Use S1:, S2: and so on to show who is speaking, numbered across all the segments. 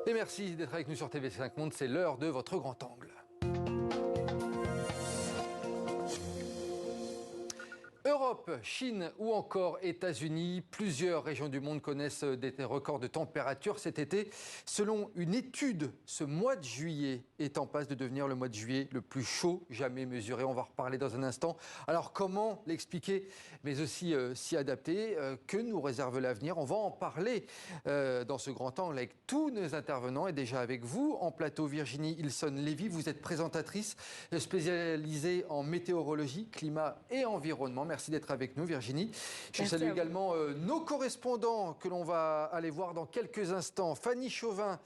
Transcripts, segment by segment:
S1: Et merci d'être avec nous sur TV5 Monde, c'est l'heure de votre grand angle. Europe, Chine ou encore États-Unis, plusieurs régions du monde connaissent des records de température cet été. Selon une étude, ce mois de juillet est en passe de devenir le mois de juillet le plus chaud jamais mesuré. On va en reparler dans un instant. Alors comment l'expliquer, mais aussi s'y adapter? Que nous réserve l'avenir? On va en parler dans ce grand angle avec tous nos intervenants et déjà avec vous en plateau. Virginie Ilson-Lévy, vous êtes présentatrice spécialisée en météorologie, climat et environnement. Merci d'être avec nous, Virginie. Je salue également nos correspondants que l'on va aller voir dans quelques instants. Fanny Chauvin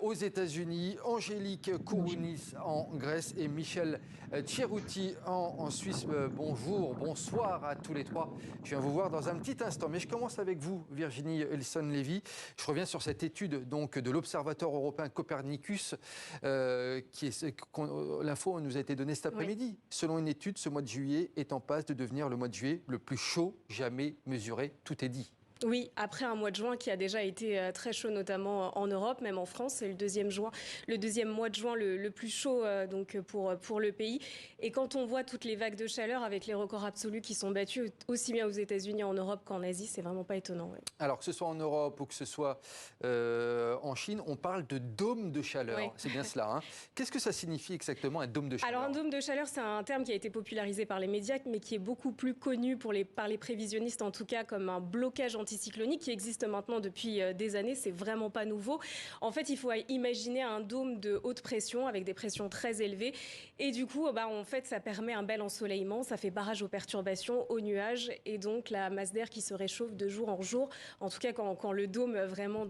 S1: aux États-Unis, Angélique Kourounis en Grèce et Michel Tcherouti en Suisse. Bonjour, bonsoir à tous les trois. Je viens vous voir dans un petit instant. Mais je commence avec vous, Virginie Ilson-Lévy. Je reviens sur cette étude donc, de l'Observatoire européen Copernicus. L'info nous a été donnée cet après-midi. Oui. Selon une étude, ce mois de juillet est en passe de devenir le mois de juillet le plus chaud jamais mesuré. Tout est dit.
S2: Oui, après un mois de juin qui a déjà été très chaud, notamment en Europe, même en France. C'est le deuxième mois de juin le plus chaud donc pour le pays. Et quand on voit toutes les vagues de chaleur avec les records absolus qui sont battus aussi bien aux États-Unis, en Europe qu'en Asie, c'est vraiment pas étonnant. Ouais.
S1: Alors que ce soit en Europe ou que ce soit en Chine, on parle de dôme de chaleur. Oui. C'est bien cela. Hein. Qu'est-ce que ça signifie exactement un dôme de chaleur?
S2: Alors un dôme de chaleur, c'est un terme qui a été popularisé par les médias, mais qui est beaucoup plus connu par les prévisionnistes, en tout cas, comme un blocage anticyclonique qui existe maintenant depuis des années. C'est vraiment pas nouveau. En fait, il faut imaginer un dôme de haute pression avec des pressions très élevées. Et du coup, en fait, ça permet un bel ensoleillement. Ça fait barrage aux perturbations, aux nuages et donc la masse d'air qui se réchauffe de jour en jour. En tout cas, quand le dôme vraiment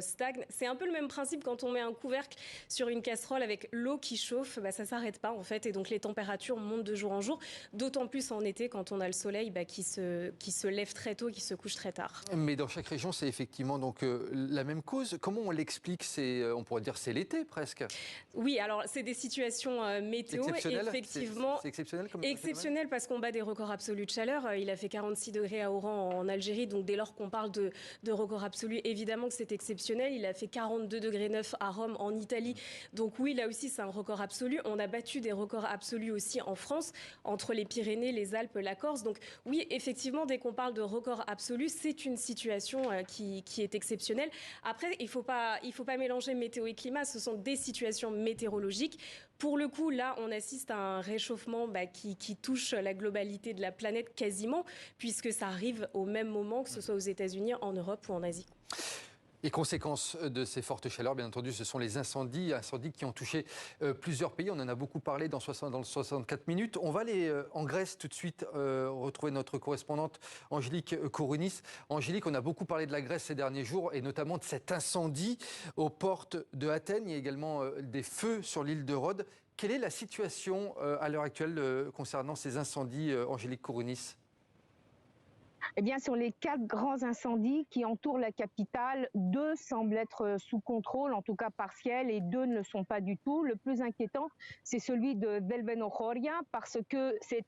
S2: stagne. C'est un peu le même principe quand on met un couvercle sur une casserole avec l'eau qui chauffe. Ça s'arrête pas en fait. Et donc les températures montent de jour en jour. D'autant plus en été quand on a le soleil qui se lève très tôt, qui se couche très tard.
S1: Mais dans chaque région, c'est effectivement donc la même cause. Comment on l'explique? On pourrait dire c'est l'été presque.
S2: Oui, alors c'est des situations météo, effectivement.
S1: C'est exceptionnel comme
S2: exceptionnel parce qu'on bat des records absolus de chaleur. Il a fait 46 degrés à Oran en Algérie, donc dès lors qu'on parle de records absolus, évidemment que c'est exceptionnel. Il a fait 42 degrés 9 à Rome en Italie, donc oui, là aussi c'est un record absolu. On a battu des records absolus aussi en France, entre les Pyrénées, les Alpes, la Corse. Donc oui, effectivement, dès qu'on parle de records absolus, c'est une situation qui est exceptionnelle. Après, il faut pas mélanger météo et climat. Ce sont des situations météorologiques. Pour le coup, là, on assiste à un réchauffement qui touche la globalité de la planète quasiment, puisque ça arrive au même moment, que ce soit aux États-Unis, en Europe ou en Asie.
S1: Les conséquences de ces fortes chaleurs, bien entendu, ce sont les incendies qui ont touché plusieurs pays. On en a beaucoup parlé dans 64 minutes. On va aller en Grèce tout de suite retrouver notre correspondante Angélique Kourounis. Angélique, on a beaucoup parlé de la Grèce ces derniers jours et notamment de cet incendie aux portes de Athènes. Il y a également des feux sur l'île de Rhodes. Quelle est la situation à l'heure actuelle concernant ces incendies, Angélique Kourounis ?
S3: Eh bien, sur les 4 grands incendies qui entourent la capitale, 2 semblent être sous contrôle, en tout cas partiel, et 2 ne le sont pas du tout. Le plus inquiétant, c'est celui de Velvenochoria, parce que c'est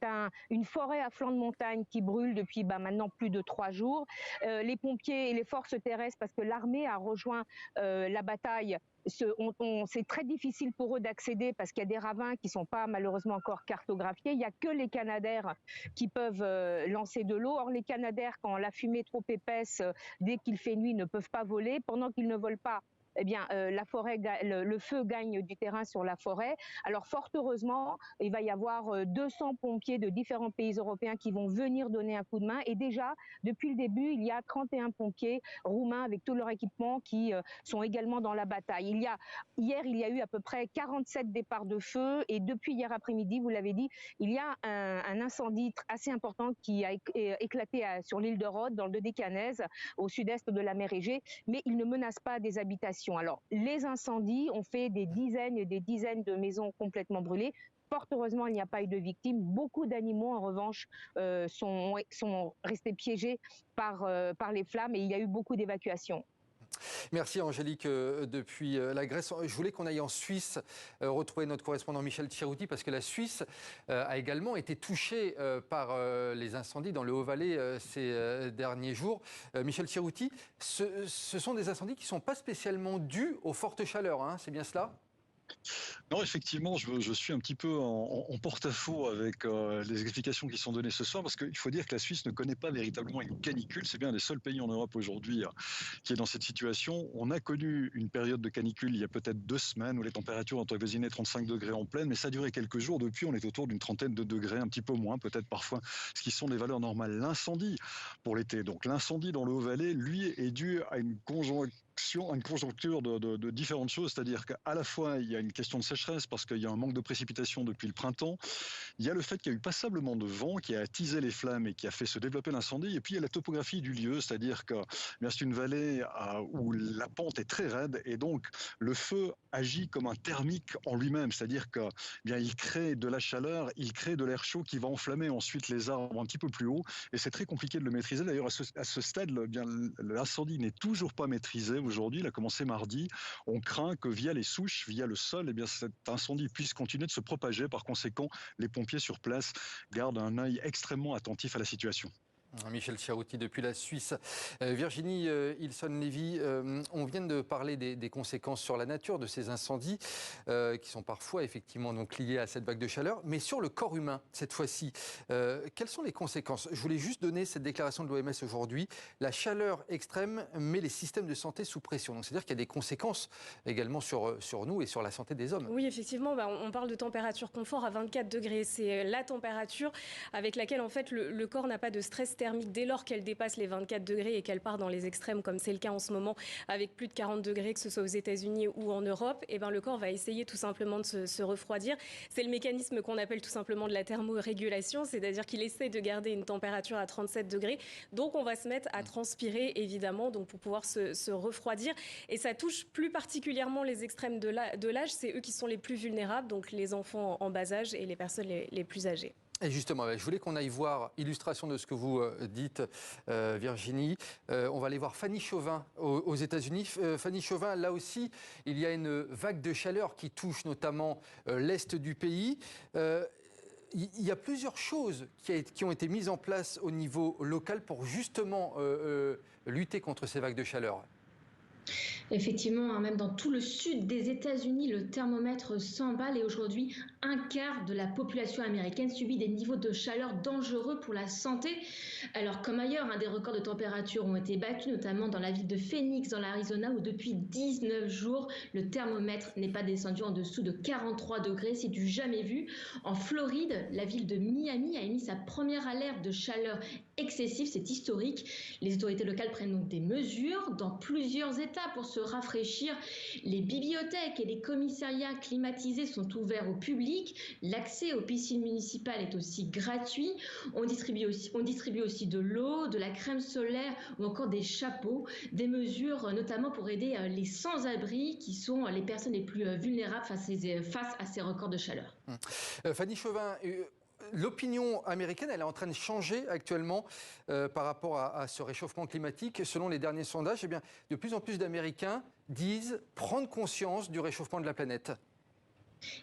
S3: une forêt à flanc de montagne qui brûle depuis maintenant plus de 3 jours. Les pompiers et les forces terrestres, parce que l'armée a rejoint la bataille, c'est très difficile pour eux d'accéder parce qu'il y a des ravins qui ne sont pas malheureusement encore cartographiés. Il n'y a que les canadaires qui peuvent lancer de l'eau. Or, les canadaires, quand la fumée est trop épaisse, dès qu'il fait nuit, ne peuvent pas voler. Pendant qu'ils ne volent pas, eh bien, le feu gagne du terrain sur la forêt. Alors, fort heureusement, il va y avoir 200 pompiers de différents pays européens qui vont venir donner un coup de main. Et déjà, depuis le début, il y a 31 pompiers roumains avec tout leur équipement qui sont également dans la bataille. Hier, il y a eu à peu près 47 départs de feu. Et depuis hier après-midi, vous l'avez dit, il y a un incendie assez important qui a éclaté sur l'île de Rhodes, dans le Dodécanèse, au sud-est de la mer Égée. Mais il ne menace pas des habitations. Alors, les incendies ont fait des dizaines et des dizaines de maisons complètement brûlées. Fort heureusement, il n'y a pas eu de victimes. Beaucoup d'animaux, en revanche, sont restés piégés par les flammes et il y a eu beaucoup d'évacuations.
S1: Merci Angélique depuis la Grèce. Je voulais qu'on aille en Suisse retrouver notre correspondant Michel Tchirouti parce que la Suisse a également été touchée par les incendies dans le Haut-Valais ces derniers jours. Michel Tchirouti, ce sont des incendies qui ne sont pas spécialement dus aux fortes chaleurs, hein, c'est bien cela ?
S4: Non, effectivement, je suis un petit peu en porte-à-faux avec les explications qui sont données ce soir, parce qu'il faut dire que la Suisse ne connaît pas véritablement une canicule. C'est bien un des seuls pays en Europe aujourd'hui qui est dans cette situation. On a connu une période de canicule il y a peut-être 2 semaines où les températures ont avoisiné 35 degrés en pleine, mais ça a duré quelques jours. Depuis, on est autour d'une trentaine de degrés, un petit peu moins, peut-être parfois, ce qui sont les valeurs normales. L'incendie pour l'été, donc l'incendie dans le Haut-Valais, lui, est dû à une conjoncture de différentes choses, c'est-à-dire qu'à la fois il y a une question de sécheresse parce qu'il y a un manque de précipitations depuis le printemps, il y a le fait qu'il y a eu passablement de vent qui a attisé les flammes et qui a fait se développer l'incendie, et puis il y a la topographie du lieu, c'est-à-dire que c'est une vallée où la pente est très raide et donc le feu agit comme un thermique en lui-même, c'est-à-dire que il crée de la chaleur, il crée de l'air chaud qui va enflammer ensuite les arbres un petit peu plus haut, et c'est très compliqué de le maîtriser. D'ailleurs à ce stade, l'incendie n'est toujours pas maîtrisé. Aujourd'hui, il a commencé mardi. On craint que via les souches, via le sol, cet incendie puisse continuer de se propager. Par conséquent, les pompiers sur place gardent un œil extrêmement attentif à la situation.
S1: Michel Tchirouti depuis la Suisse. Virginie Ilson-Lévy, on vient de parler des conséquences sur la nature de ces incendies qui sont parfois effectivement donc liés à cette vague de chaleur, mais sur le corps humain cette fois-ci. Quelles sont les conséquences ? Je voulais juste donner cette déclaration de l'OMS aujourd'hui. La chaleur extrême met les systèmes de santé sous pression. Donc c'est-à-dire qu'il y a des conséquences également sur nous et sur la santé des hommes.
S2: Oui, effectivement, on parle de température confort à 24 degrés. C'est la température avec laquelle en fait le corps n'a pas de stress thermique dès lors qu'elle dépasse les 24 degrés et qu'elle part dans les extrêmes, comme c'est le cas en ce moment avec plus de 40 degrés, que ce soit aux États-Unis ou en Europe. Et le corps va essayer tout simplement de se refroidir. C'est le mécanisme qu'on appelle tout simplement de la thermorégulation, c'est-à-dire qu'il essaie de garder une température à 37 degrés. Donc on va se mettre à transpirer évidemment, donc pour pouvoir se refroidir. Et ça touche plus particulièrement les extrêmes de l'âge. C'est eux qui sont les plus vulnérables, donc les enfants en bas âge et les personnes les plus âgées.
S1: Et justement, je voulais qu'on aille voir illustration de ce que vous dites, Virginie. On va aller voir Fanny Chauvin aux États-Unis. Fanny Chauvin, là aussi, il y a une vague de chaleur qui touche notamment l'est du pays. Il y a plusieurs choses qui ont été mises en place au niveau local pour justement lutter contre ces vagues de chaleur.
S5: Effectivement, même dans tout le sud des États-Unis, le thermomètre s'emballe et aujourd'hui, un quart de la population américaine subit des niveaux de chaleur dangereux pour la santé. Alors comme ailleurs, des records de température ont été battus, notamment dans la ville de Phoenix, dans l'Arizona, où depuis 19 jours, le thermomètre n'est pas descendu en dessous de 43 degrés. C'est du jamais vu. En Floride, la ville de Miami a émis sa première alerte de chaleur excessive. C'est historique. Les autorités locales prennent donc des mesures dans plusieurs États pour se rafraîchir. Les bibliothèques et les commissariats climatisés sont ouverts au public. L'accès aux piscines municipales est aussi gratuit. On distribue aussi de l'eau, de la crème solaire ou encore des chapeaux. Des mesures notamment pour aider les sans-abri qui sont les personnes les plus vulnérables face à ces records de chaleur.
S1: Fanny Chauvin, l'opinion américaine, elle est en train de changer actuellement par rapport à ce réchauffement climatique. Selon les derniers sondages, de plus en plus d'Américains disent prendre conscience du réchauffement de la planète.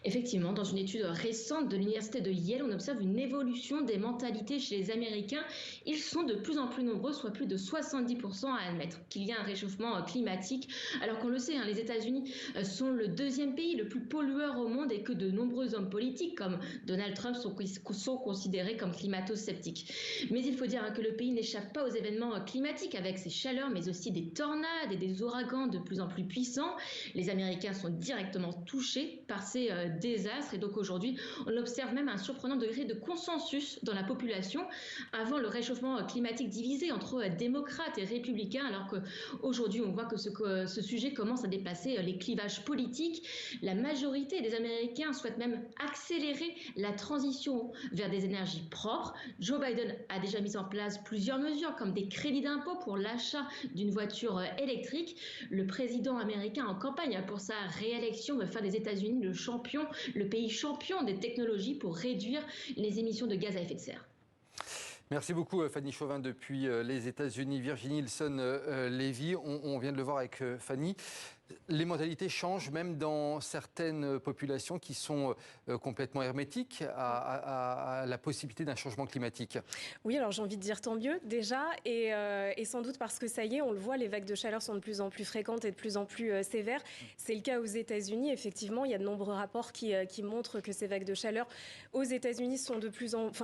S5: Effectivement, dans une étude récente de l'université de Yale, on observe une évolution des mentalités chez les Américains. Ils sont de plus en plus nombreux, soit plus de 70% à admettre qu'il y a un réchauffement climatique. Alors qu'on le sait, les États-Unis sont le deuxième pays le plus pollueur au monde et que de nombreux hommes politiques comme Donald Trump sont considérés comme climato-sceptiques. Mais il faut dire que le pays n'échappe pas aux événements climatiques avec ses chaleurs, mais aussi des tornades et des ouragans de plus en plus puissants. Les Américains sont directement touchés par ces désastres et donc aujourd'hui on observe même un surprenant degré de consensus dans la population. Avant, le réchauffement climatique divisé entre démocrates et républicains, alors qu'aujourd'hui on voit que ce sujet commence à dépasser les clivages politiques. La majorité des Américains souhaitent même accélérer la transition vers des énergies propres. Joe Biden a déjà mis en place plusieurs mesures comme des crédits d'impôt pour l'achat d'une voiture électrique. Le président américain en campagne pour sa réélection veut faire des États-Unis le pays champion des technologies pour réduire les émissions de gaz à effet de serre.
S1: Merci beaucoup Fanny Chauvin depuis les États-Unis. Virginie Ilson-Lévy, on vient de le voir avec Fanny. Les mentalités changent même dans certaines populations qui sont complètement hermétiques à la possibilité d'un changement climatique.
S2: Oui, alors j'ai envie de dire tant mieux déjà, et sans doute parce que ça y est, on le voit, les vagues de chaleur sont de plus en plus fréquentes et de plus en plus sévères. C'est le cas aux États-Unis. Effectivement, il y a de nombreux rapports qui montrent que ces vagues de chaleur aux États-Unis sont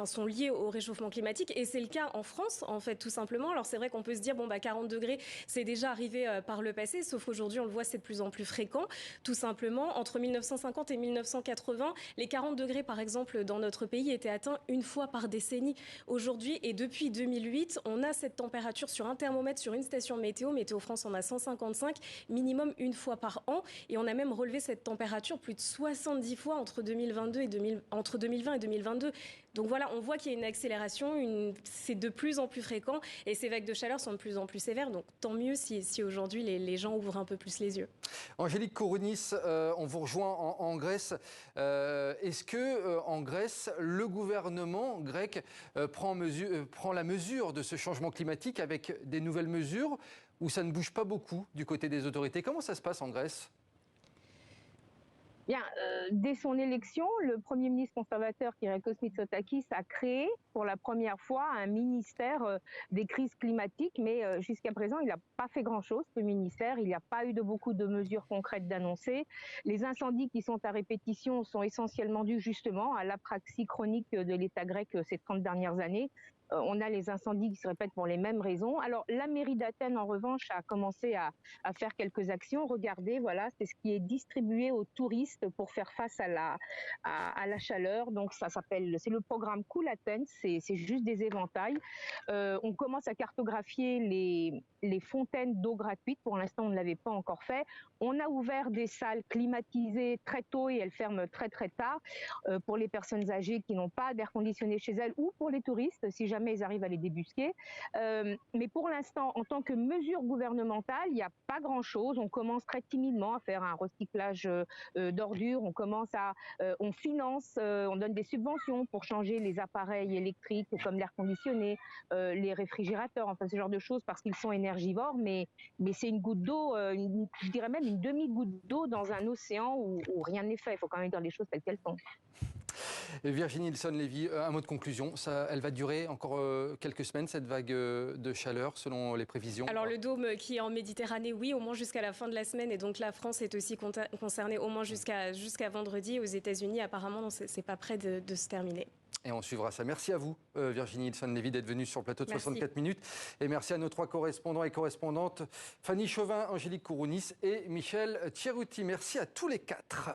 S2: sont liées au réchauffement climatique, et c'est le cas en France, en fait, tout simplement. Alors c'est vrai qu'on peut se dire 40 degrés, c'est déjà arrivé par le passé, sauf qu'aujourd'hui, on le voit, c'est de plus en plus fréquent. Tout simplement, entre 1950 et 1980, les 40 degrés, par exemple, dans notre pays, étaient atteints une fois par décennie. Aujourd'hui, et depuis 2008, on a cette température sur un thermomètre, sur une station météo. Météo France en a 155, minimum une fois par an. Et on a même relevé cette température plus de 70 fois entre 2020 et 2022. Donc voilà, on voit qu'il y a une accélération, c'est de plus en plus fréquent, et ces vagues de chaleur sont de plus en plus sévères. Donc tant mieux si aujourd'hui les gens ouvrent un peu plus les yeux.
S1: Angélique Kourounis, on vous rejoint en Grèce. Est-ce que en Grèce, le gouvernement grec prend la mesure de ce changement climatique avec des nouvelles mesures, ou ça ne bouge pas beaucoup du côté des autorités? Comment ça se passe en Grèce?
S3: Bien, dès son élection, le Premier ministre conservateur Kyriakos Mitsotakis a créé pour la première fois un ministère des crises climatiques, mais jusqu'à présent, il n'a pas fait grand-chose, ce ministère. Il n'y a pas eu beaucoup de mesures concrètes d'annoncer. Les incendies qui sont à répétition sont essentiellement dus justement à l'apraxie chronique de l'État grec ces 30 dernières années. On a les incendies qui se répètent pour les mêmes raisons. Alors, la mairie d'Athènes, en revanche, a commencé à faire quelques actions. Regardez, voilà, c'est ce qui est distribué aux touristes pour faire face à la chaleur. Donc, c'est le programme Cool Athènes, c'est juste des éventails. On commence à cartographier les fontaines d'eau gratuite. Pour l'instant, on ne l'avait pas encore fait. On a ouvert des salles climatisées très tôt et elles ferment très très tard pour les personnes âgées qui n'ont pas d'air conditionné chez elles, ou pour les touristes, si jamais ils arrivent à les débusquer. Mais pour l'instant, en tant que mesure gouvernementale, il n'y a pas grand-chose. On commence très timidement à faire un recyclage d'ordures. On finance, on donne des subventions pour changer les appareils électriques comme l'air conditionné, les réfrigérateurs, enfin ce genre de choses, parce qu'ils sont énergivores. Mais c'est une goutte d'eau, je dirais même une demi-goutte d'eau dans un océan où rien n'est fait. Il faut quand même dire les choses telles qu'elles sont.
S1: Virginie Ilson-Lévy, un mot de conclusion. Elle va durer encore quelques semaines, cette vague de chaleur, selon les prévisions? Alors,
S2: le dôme qui est en Méditerranée, oui, au moins jusqu'à la fin de la semaine. Et donc, la France est aussi concernée au moins jusqu'à vendredi. Aux États-Unis, apparemment, c'est pas près de se terminer.
S1: Et on suivra ça. Merci à vous, Virginie Ilson-Lévy, d'être venue sur le plateau de 64 minutes. Et merci à nos 3 correspondants et correspondantes, Fanny Chauvin, Angélique Kourounis et Michel Thierrouti. Merci à tous les 4.